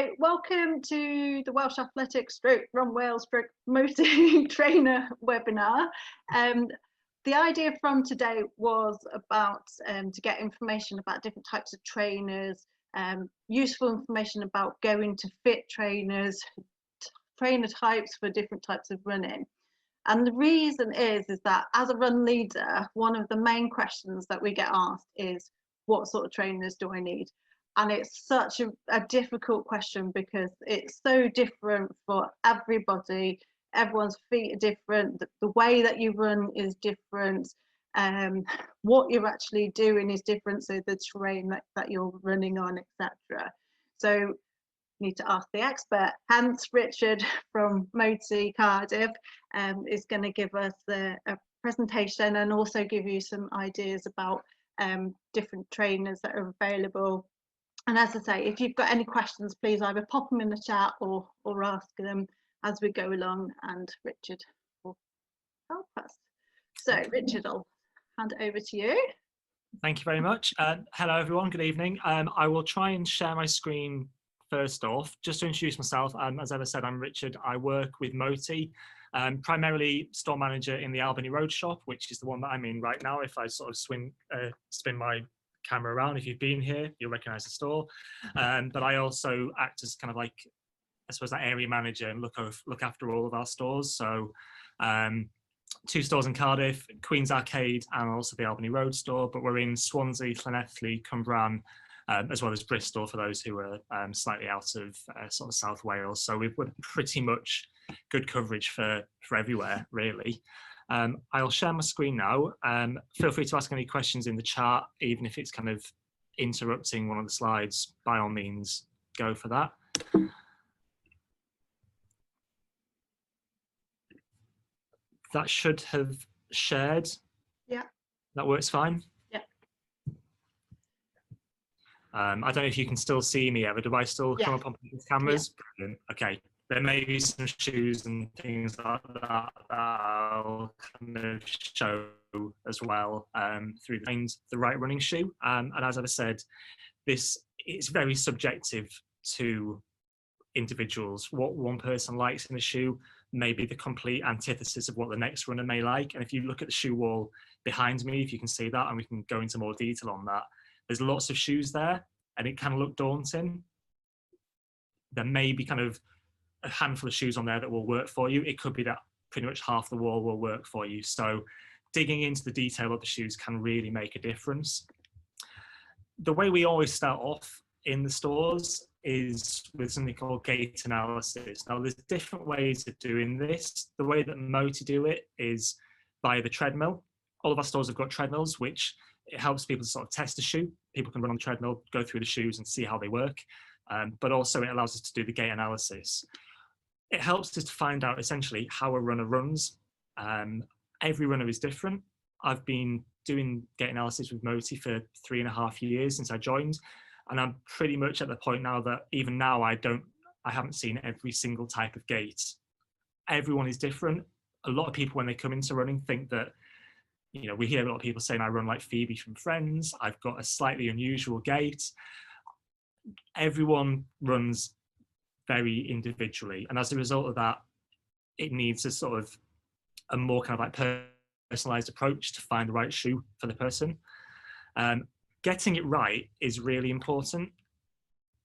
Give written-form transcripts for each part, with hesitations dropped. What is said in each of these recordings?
So welcome to the Welsh Athletics Run Wales Moti Trainer webinar. The idea from today was about to get information about different types of trainers, useful information about going to fit trainers, trainer types for different types of running. And the reason is that as a run leader, one of the main questions that we get asked is, what sort of trainers do I need? And it's such a difficult question because it's so different for everybody. Everyone's feet are different. The way that you run is different. What you're actually doing is different. So the terrain that you're running on, etc. So you need to ask the expert. Hence, Richard from Moti Cardiff is going to give us a presentation and also give you some ideas about different trainers that are available. And as I say, if you've got any questions, please either pop them in the chat or ask them as we go along, and Richard will help us. So Richard, I'll hand it over to you. Thank you very much. Hello everyone, good evening. I will try and share my screen first off. Just to introduce myself, as Eva said, I'm Richard. I work with Moti, primarily store manager in the Albany Road shop, which is the one that I'm in right now. If I sort of spin my camera around, if you've been here, you'll recognize the store. But I also act as kind of like, I suppose, that area manager and look after all of our stores. So 2 stores in Cardiff, Queen's Arcade, and also the Albany Road store, but we're in Swansea, Llanelli, Cwmbran, as well as Bristol for those who are slightly out of sort of South Wales. So we've got pretty much good coverage for everywhere, really. I'll share my screen now. Feel free to ask any questions in the chat, even if it's kind of interrupting one of the slides, by all means, go for that. That should have shared. Yeah. That works fine. Yeah. I don't know if you can still see me, Eva. Do I still come up on people's cameras? Yeah. Okay. There may be some shoes and things like that I'll kind of show as well through the right running shoe. And as I said, this is very subjective to individuals. What one person likes in a shoe may be the complete antithesis of what the next runner may like. And if you look at the shoe wall behind me, if you can see that, and we can go into more detail on that, there's lots of shoes there and it can look daunting. There may be kind of a handful of shoes on there that will work for you. It could be that pretty much half the wall will work for you. So digging into the detail of the shoes can really make a difference. The way we always start off in the stores is with something called gait analysis. Now there's different ways of doing this. The way that Moti do it is via the treadmill. All of our stores have got treadmills, which it helps people to sort of test a shoe. People can run on the treadmill, go through the shoes and see how they work. But also it allows us to do the gait analysis. It helps us to find out essentially how a runner runs. Every runner is different. I've been doing gait analysis with Moti for 3.5 years since I joined. And I'm pretty much at the point now that even now I haven't seen every single type of gait. Everyone is different. A lot of people when they come into running think that, you know, we hear a lot of people saying I run like Phoebe from Friends. I've got a slightly unusual gait. Everyone runs very individually, and as a result of that, it needs a sort of a more kind of like personalized approach to find the right shoe for the person. Getting it right is really important.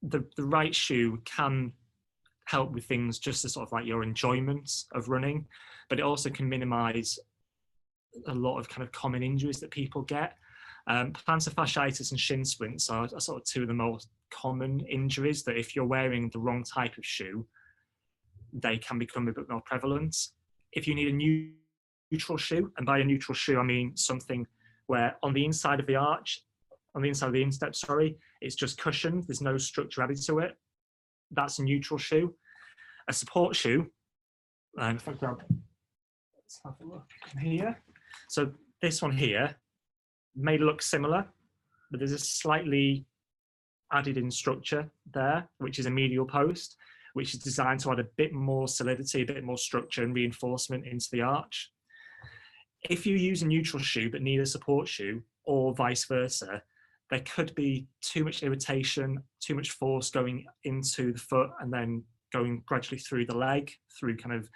The right shoe can help with things just as sort of like your enjoyment of running, but it also can minimize a lot of kind of common injuries that people get. Plantar fasciitis and shin splints are sort of 2 of the most common injuries that if you're wearing the wrong type of shoe, they can become a bit more prevalent. If you need a neutral shoe, and by a neutral shoe I mean something where on the inside of the arch, on the inside of the instep, sorry, it's just cushioned, there's no structure added to it, that's a neutral shoe. A support shoe, and if I grab, let's have a look here. So this one here may look similar, but there's a slightly added in structure there, which is a medial post, which is designed to add a bit more solidity, a bit more structure and reinforcement into the arch. If you use a neutral shoe but need a support shoe, or vice versa, there could be too much irritation, too much force going into the foot and then going gradually through the leg, through kind of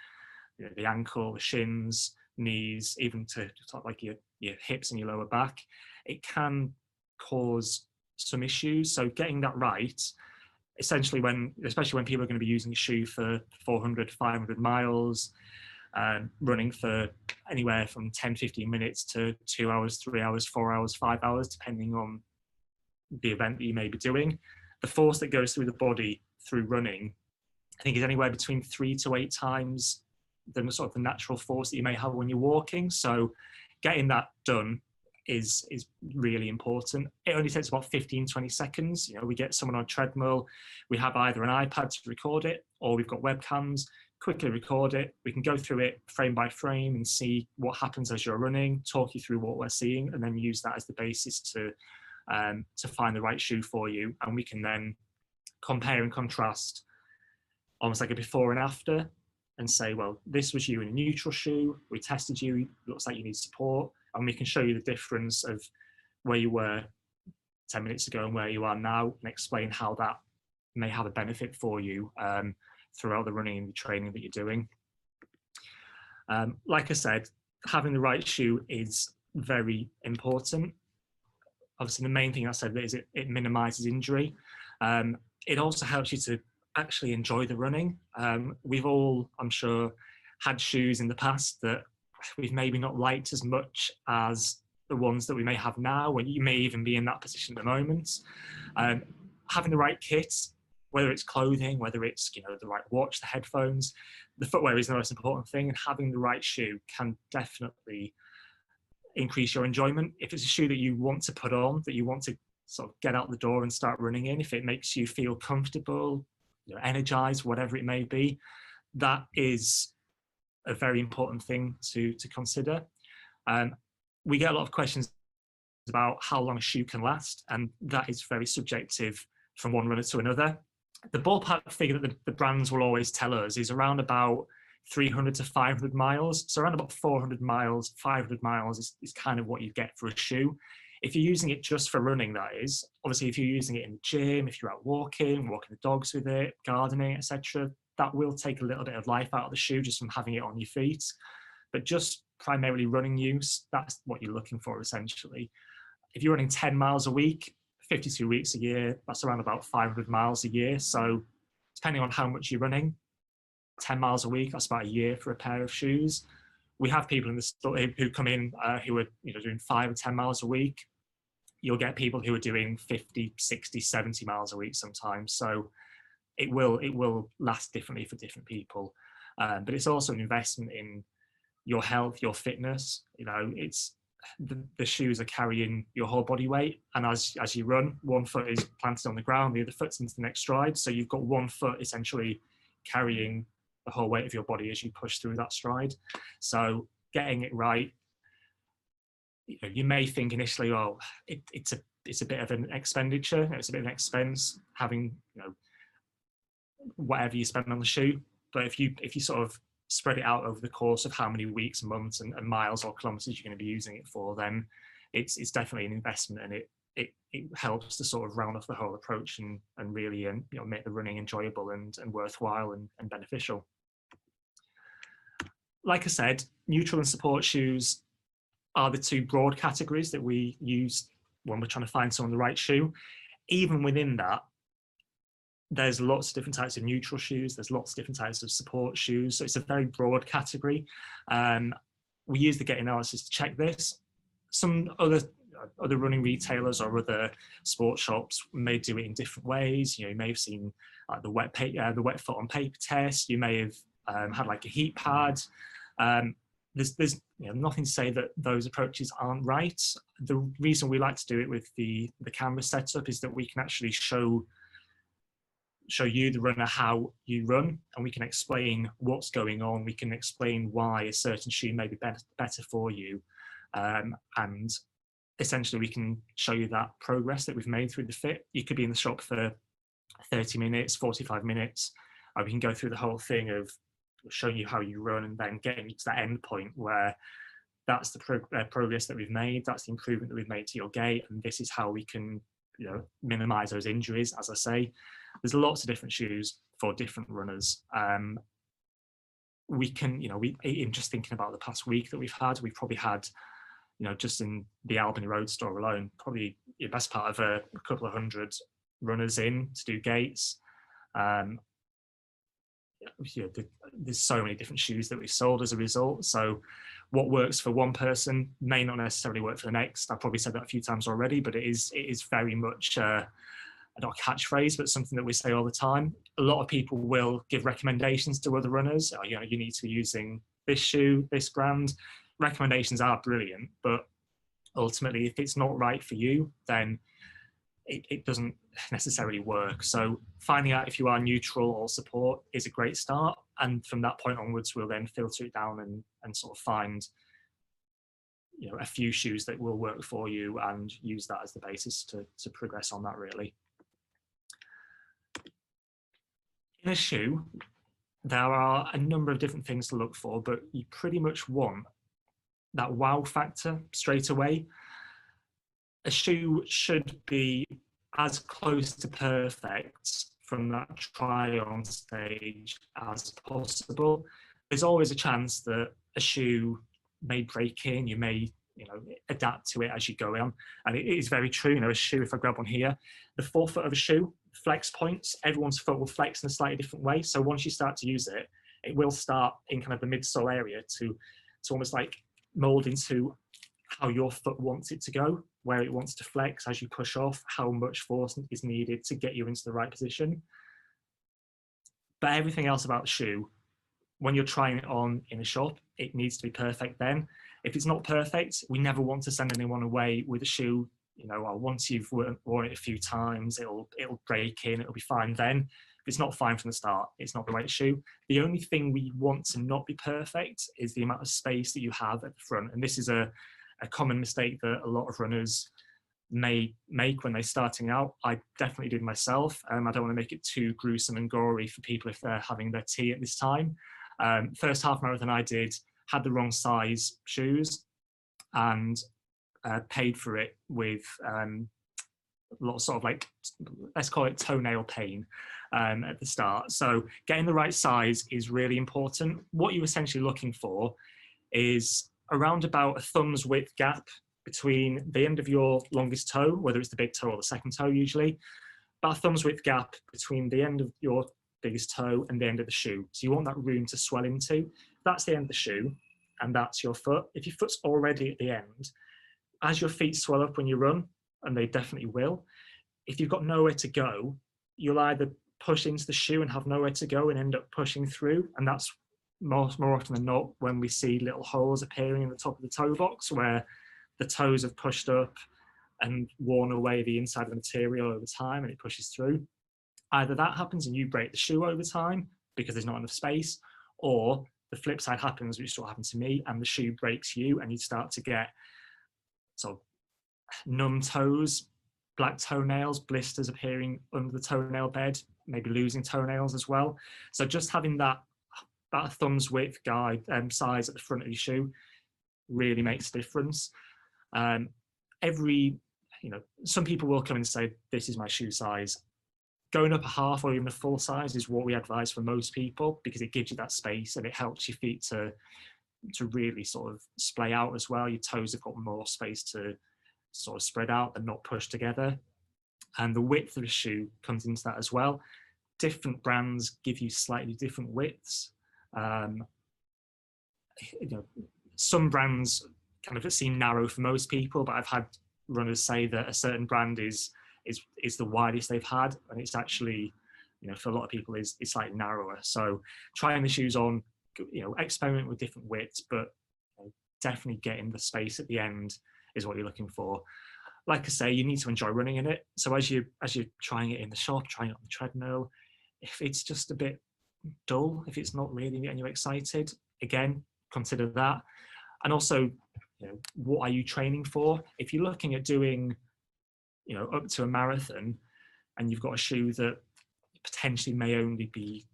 the ankle, the shins, knees, even to like your hips and your lower back. It can cause some issues. So getting that right, essentially especially when people are going to be using a shoe for 400, 500 miles, running for anywhere from 10, 15 minutes to 2 hours, 3 hours, 4 hours, 5 hours, depending on the event that you may be doing. The force that goes through the body through running, I think, is anywhere between 3 to 8 times the sort of the natural force that you may have when you're walking. So getting that done is really important. It only takes about 15, 20 seconds. We get someone on a treadmill, we have either an iPad to record it, or we've got webcams, quickly record it. We can go through it frame by frame and see what happens as you're running, talk you through what we're seeing, and then use that as the basis to find the right shoe for you. And we can then compare and contrast almost like a before and after, and say, well, this was you in a neutral shoe, we tested you, it looks like you need support, and we can show you the difference of where you were 10 minutes ago and where you are now, and explain how that may have a benefit for you throughout the running and the training that you're doing. Like I said, having the right shoe is very important. Obviously, the main thing I said is it minimizes injury. It also helps you to actually enjoy the running. We've all, I'm sure, had shoes in the past that we've maybe not liked as much as the ones that we may have now, when you may even be in that position at the moment. Having the right kit, whether it's clothing, whether it's the right watch, the headphones, the footwear is the most important thing, and having the right shoe can definitely increase your enjoyment. If it's a shoe that you want to put on, that you want to sort of get out the door and start running in, if it makes you feel comfortable, energized, whatever it may be, that is a very important thing to consider. We get a lot of questions about how long a shoe can last, and that is very subjective from one runner to another. The ballpark figure that the brands will always tell us is around about 300 to 500 miles. So around about 400 miles, 500 miles is kind of what you get for a shoe. If you're using it just for running, that is. Obviously, if you're using it in the gym, if you're out walking the dogs with it, gardening, etc., that will take a little bit of life out of the shoe just from having it on your feet. But just primarily running use, that's what you're looking for, essentially. If you're running 10 miles a week, 52 weeks a year, that's around about 500 miles a year. So depending on how much you're running, 10 miles a week, that's about a year for a pair of shoes. We have people in the store who come in who are doing 5 or 10 miles a week. You'll get people who are doing 50, 60, 70 miles a week sometimes. So it will last differently for different people. But it's also an investment in your health, your fitness. It's the shoes are carrying your whole body weight. And as you run, one foot is planted on the ground, the other foot's into the next stride. So you've got one foot essentially carrying the whole weight of your body as you push through that stride. So getting it right, you may think initially, oh, it's a bit of an expenditure, it's a bit of an expense having whatever you spend on the shoe. But if you sort of spread it out over the course of how many weeks, months, and miles or kilometers you're going to be using it for, then it's definitely an investment, and it helps to sort of round off the whole approach and really make the running enjoyable and worthwhile and beneficial. Like I said, neutral and support shoes are the two broad categories that we use when we're trying to find someone the right shoe. Even within that, there's lots of different types of neutral shoes, there's lots of different types of support shoes, so it's a very broad category. We use the gait analysis to check this. Some other running retailers or other sports shops may do it in different ways. You may have seen the wet foot on paper test. You may have had like a heat pad. There's nothing to say that those approaches aren't right. The reason we like to do it with the camera setup is that we can actually show you, the runner, how you run, and we can explain what's going on. We can explain why a certain shoe may be better for you, and essentially we can show you that progress that we've made through the fit. You could be in the shop for 30 minutes, 45 minutes, and we can go through the whole thing of showing you how you run and then getting you to that end point where that's the progress that we've made, that's the improvement that we've made to your gait, and this is how we can, you know, minimize those injuries. As I say, there's lots of different shoes for different runners. We can, you know, in just thinking about the past week that we've probably had, you know, just in the Albany Road store alone, probably the best part of a couple of hundred runners in to do gaits. You know, there's so many different shoes that we've sold as a result. So what works for one person may not necessarily work for the next. I've probably said that a few times already, but it is very much not a catchphrase, but something that we say all the time. A lot of people will give recommendations to other runners. Oh, you know, you need to be using this shoe, this brand. Recommendations are brilliant, but ultimately, if it's not right for you, then it doesn't necessarily work. So finding out if you are neutral or support is a great start. And from that point onwards, we'll then filter it down and sort of find, you know, a few shoes that will work for you and use that as the basis to progress on that, really. In a shoe, there are a number of different things to look for, but you pretty much want that wow factor straight away. A shoe should be as close to perfect from that try-on stage as possible. There's always a chance that a shoe may break in, you may, you know, adapt to it as you go on. And it is very true, you know, a shoe, if I grab one here, the forefoot of a shoe, flex points, everyone's foot will flex in a slightly different way. So once you start to use it, it will start in kind of the midsole area to almost like mold into how your foot wants it to go, where it wants to flex as you push off, how much force is needed to get you into the right position. But everything else about the shoe, when you're trying it on in a shop, it needs to be perfect then. If it's not perfect, we never want to send anyone away with a shoe, you know, well, once you've worn it a few times, it'll break in, it'll be fine then. If it's not fine from the start, it's not the right shoe. The only thing we want to not be perfect is the amount of space that you have at the front. And this is a common mistake that a lot of runners may make when they're starting out. I definitely did myself. I don't want to make it too gruesome and gory for people if they're having their tea at this time. First half marathon I did had the wrong size shoes and paid for it with a lot of sort of like, let's call it toenail pain at the start. So getting the right size is really important. What you're essentially looking for is around about a thumb's width gap between the end of your longest toe, whether it's the big toe or the second toe usually, about a thumb's width gap between the end of your biggest toe and the end of the shoe. So you want that room to swell into. That's the end of the shoe, and that's your foot. If your foot's already at the end, as your feet swell up when you run, and they definitely will, if you've got nowhere to go, you'll either push into the shoe and have nowhere to go and end up pushing through, and that's more often than not when we see little holes appearing in the top of the toe box where the toes have pushed up and worn away the inside of the material over time and it pushes through. Either that happens and you break the shoe over time because there's not enough space, or the flip side happens, which is what happened to me, and the shoe breaks you and you start to get sort of numb toes, black toenails, blisters appearing under the toenail bed, maybe losing toenails as well. So just having that about a thumb's width guide size at the front of your shoe really makes a difference. Some people will come and say, this is my shoe size. Going up a half or even a full size is what we advise for most people, because it gives you that space and it helps your feet to really sort of splay out as well. Your toes have got more space to sort of spread out and not push together. And the width of the shoe comes into that as well. Different brands give you slightly different widths. Some brands kind of seem narrow for most people, but I've had runners say that a certain brand is the widest they've had, and it's actually, for a lot of people is slightly narrower. So trying the shoes on, experiment with different widths, but definitely getting the space at the end is what you're looking for. Like I say, you need to enjoy running in it. So as you're trying it in the shop, trying it on the treadmill, if it's just a bit dull, if it's not really getting you excited, again, consider that. And also, what are you training for? If you're looking at doing, up to a marathon, and you've got a shoe that potentially may only be,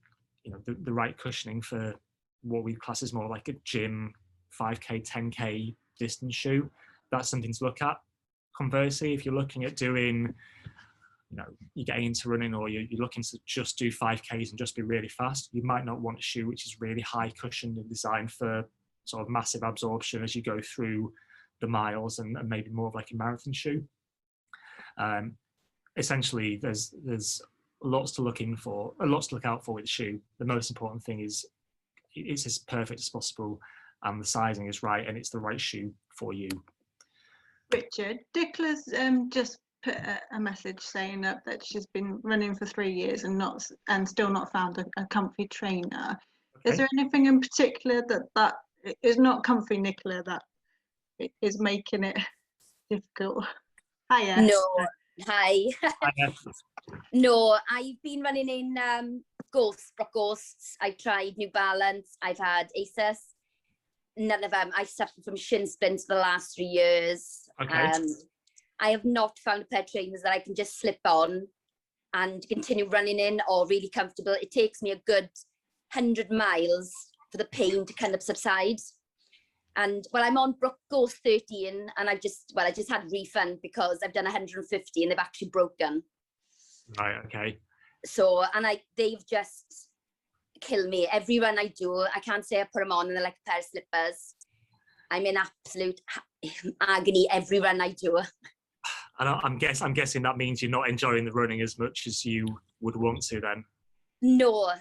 the right cushioning for what we class as more like a gym 5k, 10k distance shoe, that's something to look at. Conversely, if you're looking at doing, you're getting into running, or you're looking to just do 5Ks and just be really fast, you might not want a shoe which is really high cushioned and designed for sort of massive absorption as you go through the miles, and maybe more of like a marathon shoe. Essentially, there's lots to look out for with the shoe. The most important thing is it's as perfect as possible, and the sizing is right, and it's the right shoe for you. Richard, Dickla's just put a message saying that she's been running for 3 years and still not found a comfy trainer. Okay. Is there anything in particular that is not comfy, Nicola, that is making it difficult? Hiya. No, hi. No, I've been running in Ghosts. I've tried New Balance. I've had ASUS. None of them. I suffered from shin splints for the last 3 years. Okay. I have not found a pair of trainers that I can just slip on and continue running in, or really comfortable. It takes me a good 100 miles for the pain to kind of subside. And well, I'm on Ghost 13, and I just had a refund because I've done 150 and they've actually broken. Right. Okay. So, and they've just killed me. Every run I do, I can't say I put them on and they're like a pair of slippers. I'm in absolute agony every run I do. And I'm guessing that means you're not enjoying the running as much as you would want to then. No,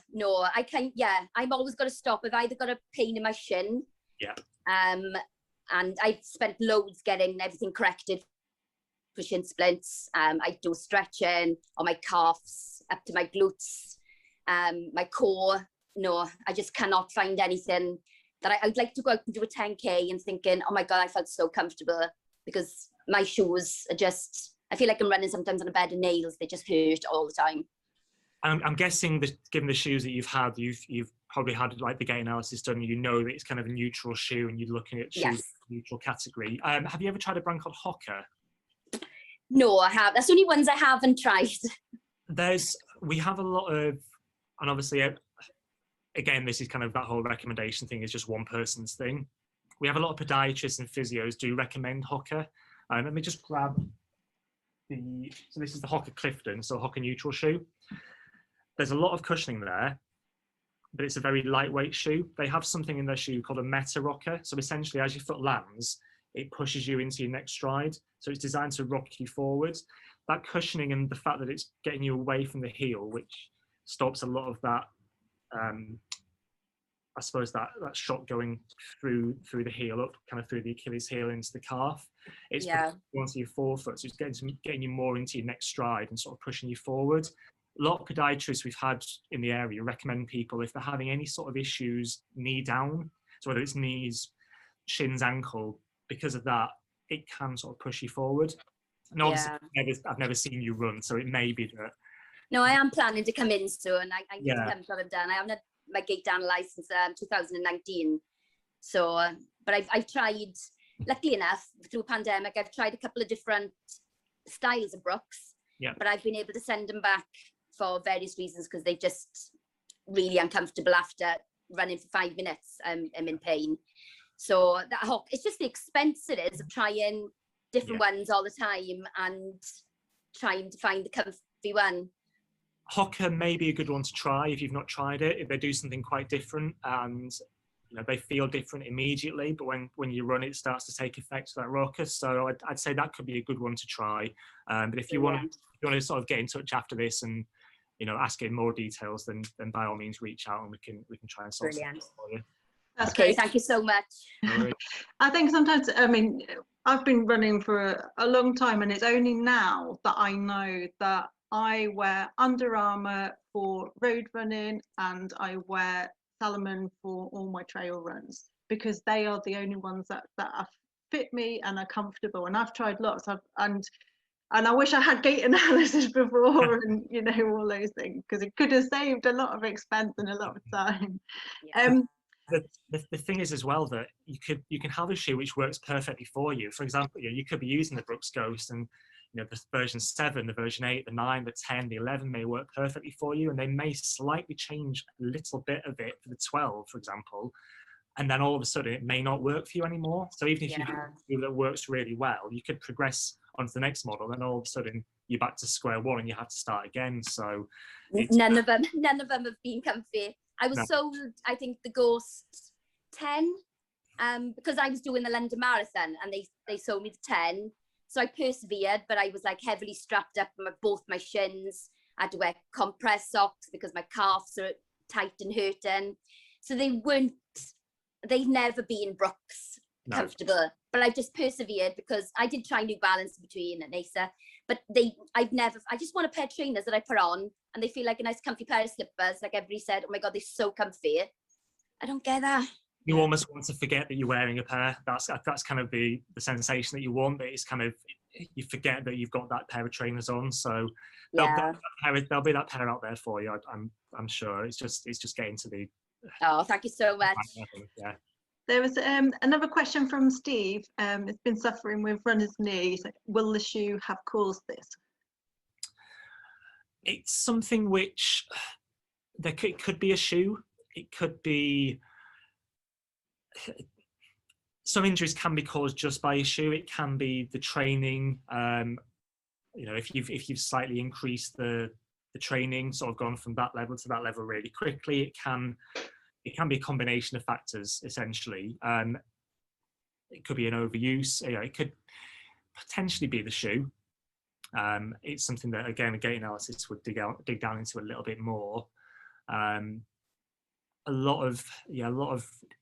I can't. Yeah, I've always got to stop. I've either got a pain in my shin. Yeah. And I've spent loads getting everything corrected for shin splints. I do stretching on my calves up to my glutes, my core. No, I just cannot find anything that I'd like to go out and do a 10K and thinking, oh my God, I felt so comfortable, because my shoes are just, I feel like I'm running sometimes on a bed of nails. They just hurt all the time. I'm guessing that given the shoes that you've had, you've probably had like the gait analysis done. You know that it's kind of a neutral shoe, and you're looking at shoes in a neutral category. Have you ever tried a brand called Hoka? No, I have. That's the only ones I haven't tried. We have a lot of, and obviously, again, this is kind of that whole recommendation thing is just one person's thing. We have a lot of podiatrists and physios do recommend Hoka. Let me just grab so this is the Hoka Clifton, so Hoka neutral shoe. There's a lot of cushioning there, but it's a very lightweight shoe. They have something in their shoe called a meta rocker. So essentially, as your foot lands, it pushes you into your next stride. So it's designed to rock you forward. That cushioning and the fact that it's getting you away from the heel, which stops a lot of that, I suppose that shot going through the heel up, kind of through the Achilles heel into the calf. It's onto your forefoot, so it's getting you more into your next stride and sort of pushing you forward. A lot of podiatrists we've had in the area recommend people, if they're having any sort of issues knee down, so whether it's knees, shins, ankle, because of that, it can sort of push you forward. And obviously, I've never seen you run, so it may be that. No, I am planning to come in soon. I need to come from done. I haven't had my gait down license 2019. So, but I've tried, luckily enough, through pandemic, I've tried a couple of different styles of Brooks. Yeah. But I've been able to send them back for various reasons, because they're just really uncomfortable after running for 5 minutes. I'm in pain. So it's just the expense it is of trying different ones all the time and trying to find the comfy one. Hoka may be a good one to try if you've not tried it. If they do something quite different, and they feel different immediately, but when you run, it starts to take effect of that rocker. So I'd say that could be a good one to try. But if you want to sort of get in touch after this and ask in more details, then by all means reach out and we can try and solve something for you. That's okay, great. thank you so much. I think sometimes, I've been running for a long time, and it's only now that I know that I wear Under Armour for road running and I wear Salomon for all my trail runs, because they are the only ones that fit me and are comfortable. And I've tried lots and I wish I had gait analysis before and all those things, because it could have saved a lot of expense and a lot of time. The thing is as well that you can have a shoe which works perfectly for you. For example, you could be using the Brooks Ghost, and the version 7, the version 8, the 9, the 10, the 11 may work perfectly for you, and they may slightly change a little bit of it for the 12, for example. and then all of a sudden it may not work for you anymore. So even if you Yeah. do that works really well, you could progress onto the next model, and all of a sudden you're back to square one and you have to start again. So none of them have been comfy. I was No. sold, I think, the Ghost 10, because I was doing the London Marathon, and they sold me the 10. So I persevered, but I was like heavily strapped up both my shins. I had to wear compress socks because my calves are tight and hurting. So they've never been Brooks comfortable, but I just persevered because I did try New Balance between and Acer, but I just want a pair of trainers that I put on and they feel like a nice comfy pair of slippers. Like everybody said, oh my God, they're so comfy. I don't get that. You almost want to forget that you're wearing a pair. That's kind of the sensation that you want, but it's kind of, you forget that you've got that pair of trainers on. So there'll be that pair out there for you. I'm sure. It's just getting to the. Oh, thank you so much. Yeah. There was another question from Steve. It's been suffering with runner's knee. So, will the shoe have caused this? It's something which it could be a shoe. It could be. Some injuries can be caused just by a shoe. It can be the training. If you've slightly increased the training, sort of gone from that level to that level really quickly, it can be a combination of factors essentially. It could be an overuse. It could potentially be the shoe. It's something that, again, a gait analysis would dig down into a little bit more. A lot of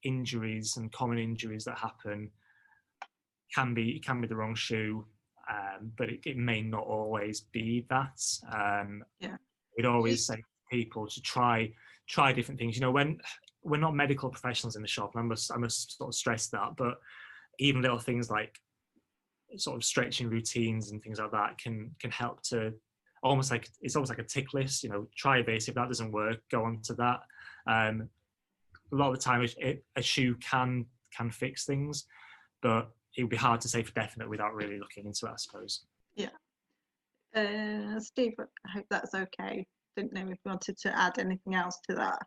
injuries and common injuries that happen can be the wrong shoe, but it may not always be that. We'd always say to people to try different things. When we're not medical professionals in the shop, and I must sort of stress that, but even little things like sort of stretching routines and things like that can help to it's almost like a tick list. Try this. If that doesn't work, go on to that. A lot of the time, a shoe can fix things, but it would be hard to say for definite without really looking into it, I suppose. Yeah. Steve, I hope that's okay. Didn't know if you wanted to add anything else to that.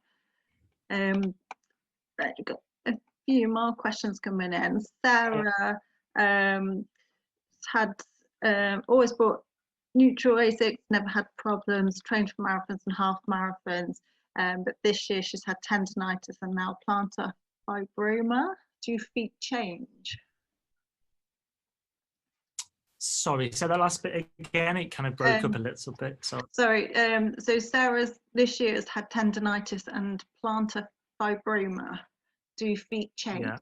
Right, you've got a few more questions coming in. Sarah had always bought neutral ASICs, never had problems, trained for marathons and half marathons, but this year she's had tendonitis and now plantar fibroma. Do feet change? Sorry, say that last bit again. It kind of broke up a little bit. Sorry. So Sarah's this year has had tendonitis and plantar fibroma. Do feet change? Yeah.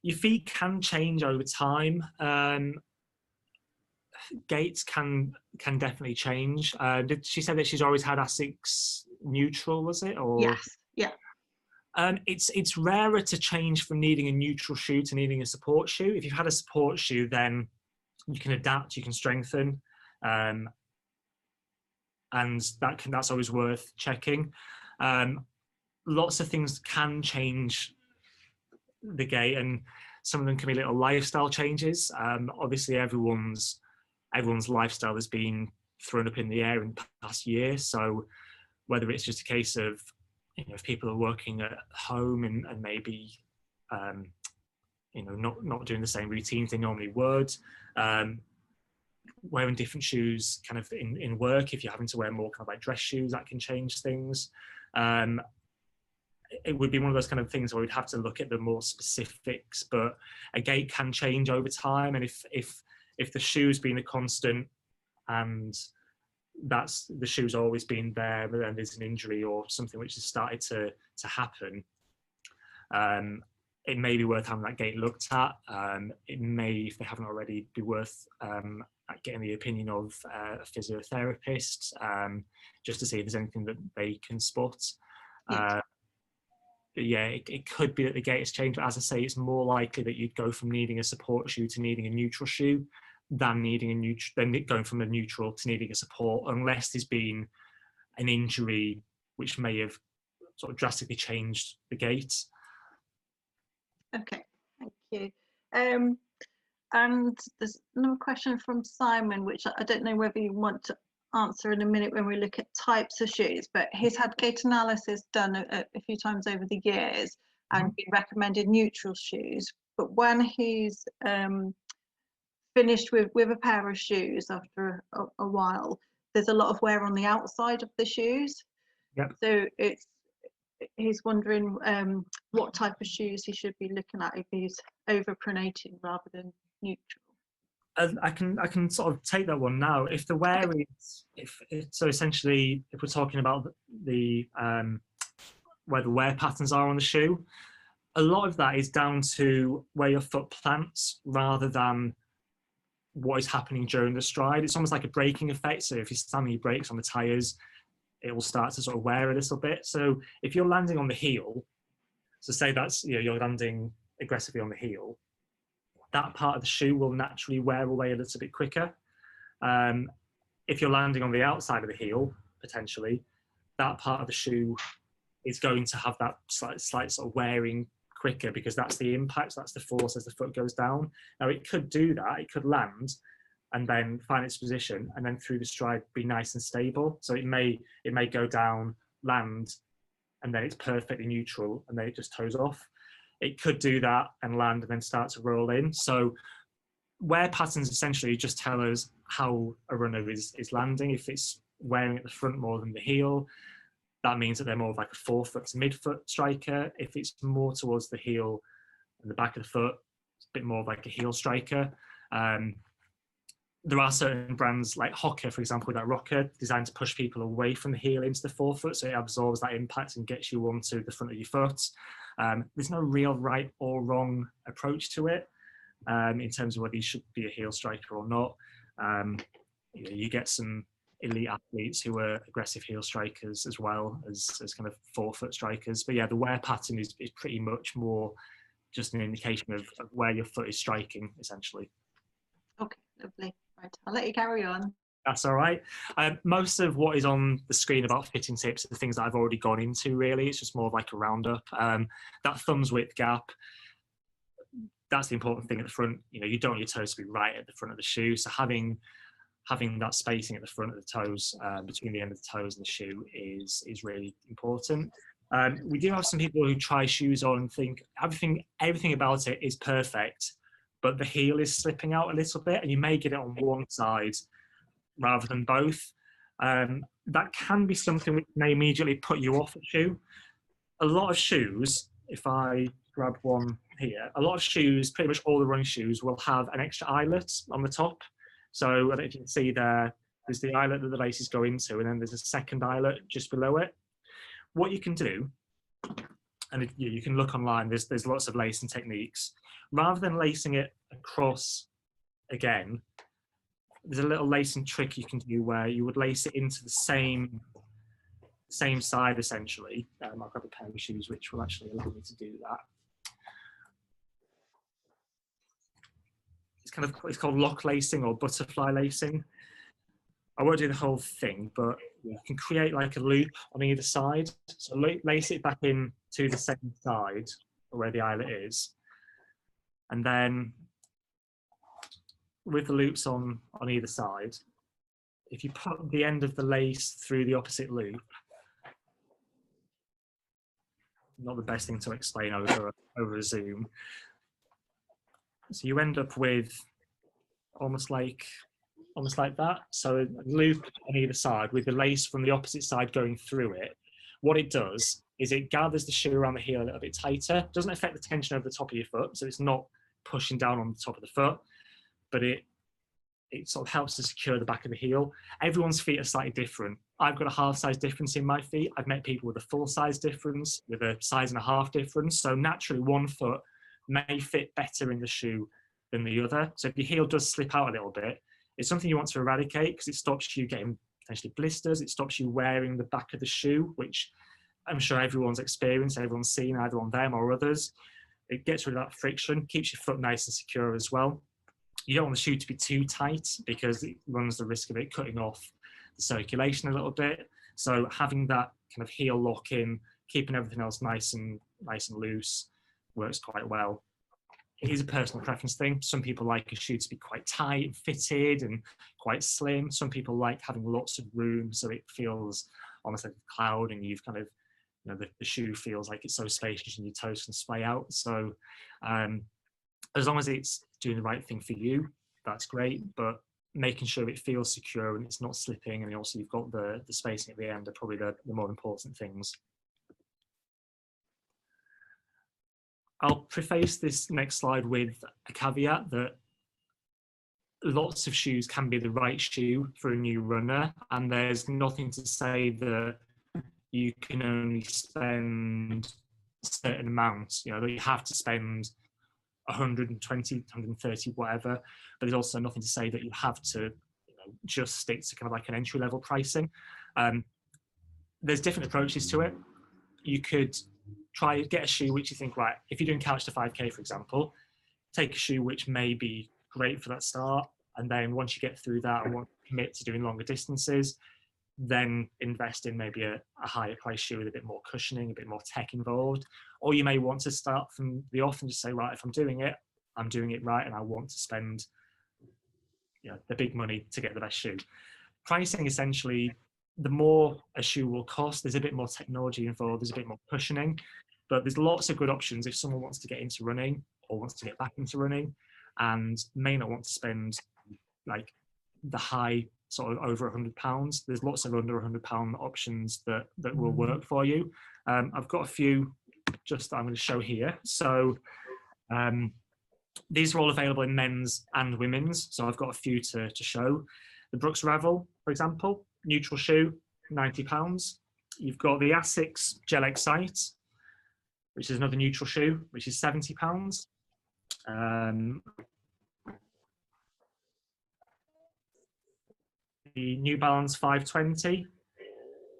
Your feet can change over time. Gaits can definitely change. Did she say that she's always had ASICs neutral? Was it? Or yes. Yeah. It's rarer to change from needing a neutral shoe to needing a support shoe. If you've had a support shoe, then you can adapt, you can strengthen, and that's always worth checking. Lots of things can change the gait, and some of them can be little lifestyle changes. Obviously, everyone's lifestyle has been thrown up in the air in the past year. So whether it's just a case of if people are working at home and maybe not doing the same routines they normally would, wearing different shoes kind of in work, if you're having to wear more kind of like dress shoes, that can change things. It would be one of those kind of things where we'd have to look at the more specifics, but a gait can change over time. And if the shoe's been a constant and that's the shoe's always been there, but then there's an injury or something which has started to happen, it may be worth having that gait looked at. It may, if they haven't already, be worth getting the opinion of a physiotherapist, just to see if there's anything that they can spot. But yeah, it could be that the gait has changed, but as I say, it's more likely that you'd go from needing a support shoe to needing a neutral shoe than going from a neutral to needing a support, unless there's been an injury which may have sort of drastically changed the gait. Okay, thank you. And there's another question from Simon, which I don't know whether you want to answer in a minute when we look at types of shoes, but he's had gait analysis done a few times over the years and been recommended neutral shoes. But when he's finished with a pair of shoes after a while, there's a lot of wear on the outside of the shoes. Yep. So he's wondering what type of shoes he should be looking at if he's overpronating rather than neutral. I can sort of take that one now. If the wear is, so essentially, if we're talking about the where the wear patterns are on the shoe, a lot of that is down to where your foot plants rather than what is happening during the stride. It's almost like a braking effect. So if you're slamming your brakes on the tires, it will start to sort of wear a little bit. So if you're landing on the heel, so say that's, you're landing aggressively on the heel, that part of the shoe will naturally wear away a little bit quicker. If you're landing on the outside of the heel, potentially, that part of the shoe is going to have that slight sort of wearing quicker, because that's the impact, that's the force as the foot goes down. Now it could do that, it could land and then find its position, and then through the stride be nice and stable. So it may go down, land, and then it's perfectly neutral, and then it just toes off. It could do that and land and then start to roll in. So wear patterns essentially just tell us how a runner is landing. If it's wearing at the front more than the heel, that means that they're more of like a forefoot to midfoot striker. If it's more towards the heel and the back of the foot, it's a bit more of like a heel striker. There are certain brands like Hoka, for example, with that rocker, designed to push people away from the heel into the forefoot, so it absorbs that impact and gets you onto the front of your foot. There's no real right or wrong approach to it in terms of whether you should be a heel striker or not. You get some elite athletes who are aggressive heel strikers as well as kind of forefoot strikers. But yeah, the wear pattern is pretty much more just an indication of where your foot is striking, essentially. Okay, lovely. Right, I'll let you carry on. That's all right. Most of what is on the screen about fitting tips are the things that I've already gone into, really. It's just more of like a roundup. That thumbs width gap, that's the important thing at the front. You don't want your toes to be right at the front of the shoe. So having that spacing at the front of the toes, between the end of the toes and the shoe is really important. We do have some people who try shoes on and think everything about it is perfect, but the heel is slipping out a little bit, and you may get it on one side rather than both. That can be something which may immediately put you off a shoe. A lot of shoes, if I grab one here, a lot of shoes, pretty much all the running shoes, will have an extra eyelet on the top. So I don't know if you can see there's the eyelet that the laces go into, and then there's a second eyelet just below it. What you can do, and you can look online, there's lots of lacing techniques. Rather than lacing it across again, there's a little lacing trick you can do where you would lace it into the same side, essentially. I'll grab a pair of shoes which will actually allow me to do that. It's called lock lacing or butterfly lacing. I won't do the whole thing, but you can create like a loop on either side. So lace it back in to the same side where the eyelet is. And then with the loops on either side, if you put the end of the lace through the opposite loop, not the best thing to explain over a Zoom. So you end up with almost like that. So a loop on either side with the lace from the opposite side going through it. What it does is it gathers the shoe around the heel a little bit tighter. It doesn't affect the tension over the top of your foot, so it's not pushing down on the top of the foot, but it sort of helps to secure the back of the heel. Everyone's feet are slightly different. I've got a half size difference in my feet. I've met people with a full size difference, with a size and a half difference. So naturally one foot may fit better in the shoe than the other. So if your heel does slip out a little bit, it's something you want to eradicate because it stops you getting potentially blisters. It stops you wearing the back of the shoe, which I'm sure everyone's experienced, everyone's seen either on them or others. It gets rid of that friction, keeps your foot nice and secure as well. You don't want the shoe to be too tight because it runs the risk of it cutting off the circulation a little bit. So having that kind of heel lock in, keeping everything else nice and loose works quite well. it is a personal preference thing. Some people like a shoe to be quite tight and fitted and quite slim. Some people like having lots of room so it feels almost like a cloud, and you've kind of, you know, the shoe feels like it's so spacious and your toes can splay out. So as long as it's doing the right thing for you, that's great. But making sure it feels secure and it's not slipping, and also you've got the spacing at the end, are probably the more important things. I'll preface this next slide with a caveat that lots of shoes can be the right shoe for a new runner, and there's nothing to say that you can only spend a certain amount, you know, that you have to spend 120, 130, whatever, but there's also nothing to say that you have to, you know, just stick to kind of like an entry level pricing. There's different approaches to it. You could try get a shoe which you think, right, if you're doing couch to 5K, for example, take a shoe which may be great for that start, and then once you get through that and want to commit to doing longer distances, then invest in maybe a higher price shoe with a bit more cushioning, a bit more tech involved. Or you may want to start from the off and just say, right, if I'm doing it right, and I want to spend, you know, the big money to get the best shoe. Pricing, essentially, the more a shoe will cost, there's a bit more technology involved, there's a bit more cushioning, but there's lots of good options if someone wants to get into running or wants to get back into running and may not want to spend like the high sort of over £100. There's lots of under £100 options that will work for you. I've got a few just that I'm going to show here. So these are all available in men's and women's. So I've got a few to show. The Brooks Revel, for example, neutral shoe, £90. You've got the Asics Gel Excite, which is another neutral shoe, which is £70. The New Balance 520,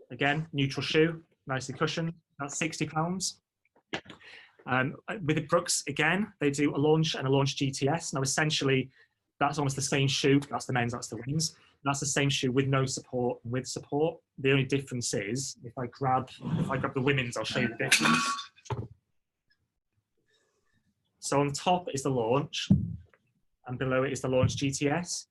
again, neutral shoe, nicely cushioned, that's £60. With the Brooks, again, they do a Launch and a Launch GTS. Now, essentially, that's almost the same shoe. That's the men's, that's the women's. That's the same shoe with no support and with support. The only difference is, if I grab the women's, I'll show you the difference. So on top is the Launch, and below it is the Launch GTS.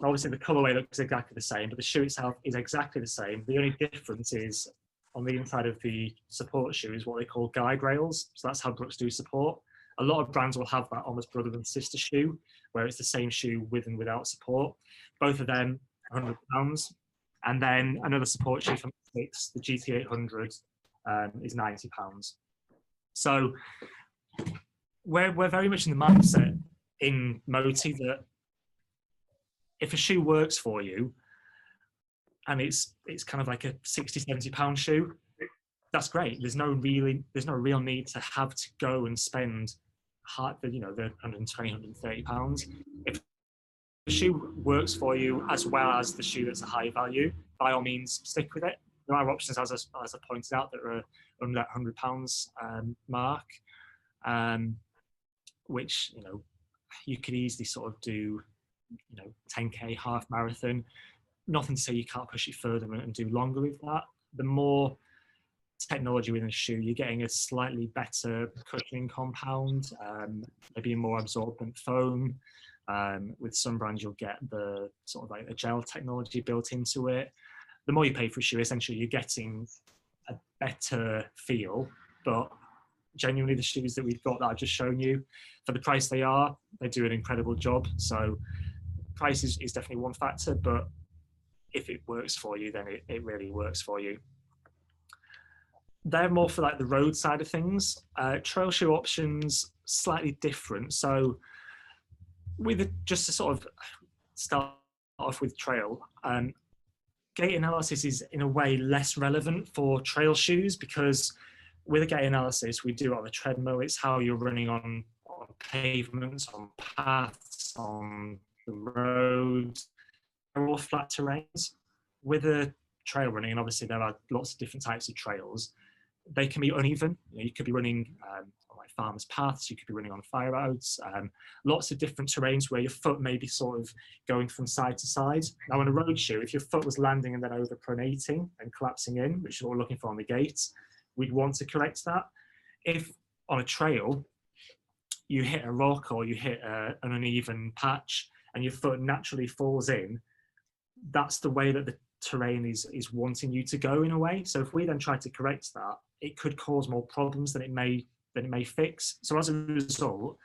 Obviously, the colorway looks exactly the same, but the shoe itself is exactly the same. The only difference is on the inside of the support shoe is what they call guide rails. So that's how Brooks do support. A lot of brands will have that almost brother and sister shoe, where it's the same shoe with and without support. Both of them, £100. And then another support shoe from Asics, the GT800, is £90. So we're very much in the mindset in Moti that if a shoe works for you and it's kind of like a £60, £70 shoe, that's great. There's no real need to have to go and spend the £120, £130. If the shoe works for you as well as the shoe that's a high value, by all means stick with it. There are options, as I pointed out, that are under that £100 mark, which you could easily sort of do 10K, half marathon. Nothing to say you can't push it further and do longer with that. The more technology within a shoe, you're getting a slightly better cushioning compound, maybe a more absorbent foam. With some brands, you'll get the sort of like a gel technology built into it. The more you pay for a shoe, essentially, you're getting a better feel. But genuinely, the shoes that we've got that I've just shown you, for the price they do an incredible job. So price is definitely one factor, but if it works for you, then it really works for you. They're more for like the road side of things. Trail shoe options, slightly different. So just to sort of start off with trail, gait analysis is in a way less relevant for trail shoes, because with a gait analysis, we do it on the treadmill. It's how you're running on pavements, on paths, on the road. They're all flat terrains. With a trail running, and obviously there are lots of different types of trails, they can be uneven. You could be running on like farmers' paths, you could be running on fire roads, lots of different terrains where your foot may be sort of going from side to side. Now on a road shoe, if your foot was landing and then overpronating and collapsing in, which is what we're looking for on the gait, we'd want to correct that. If on a trail, you hit a rock or you hit an uneven patch and your foot naturally falls in, that's the way that the terrain is wanting you to go in a way. So if we then try to correct that, it could cause more problems than it may fix. So as a result,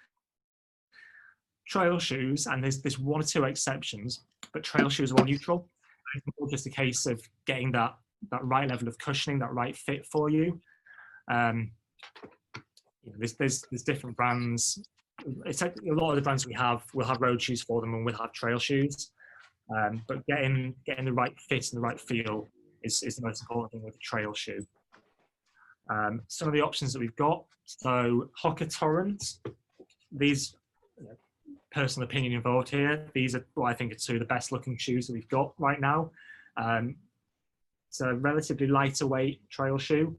trail shoes, and there's one or two exceptions, but trail shoes are all neutral. It's more just a case of getting that right level of cushioning, that right fit for you. There's different brands. It's like a lot of the brands we have will have road shoes for them, and we'll have trail shoes. But getting the right fit and the right feel is the most important thing with a trail shoe. Some of the options that we've got, so Hoka Torrent, these, personal opinion involved here, these are what I think are two of the best looking shoes that we've got right now. It's a relatively lighter weight trail shoe.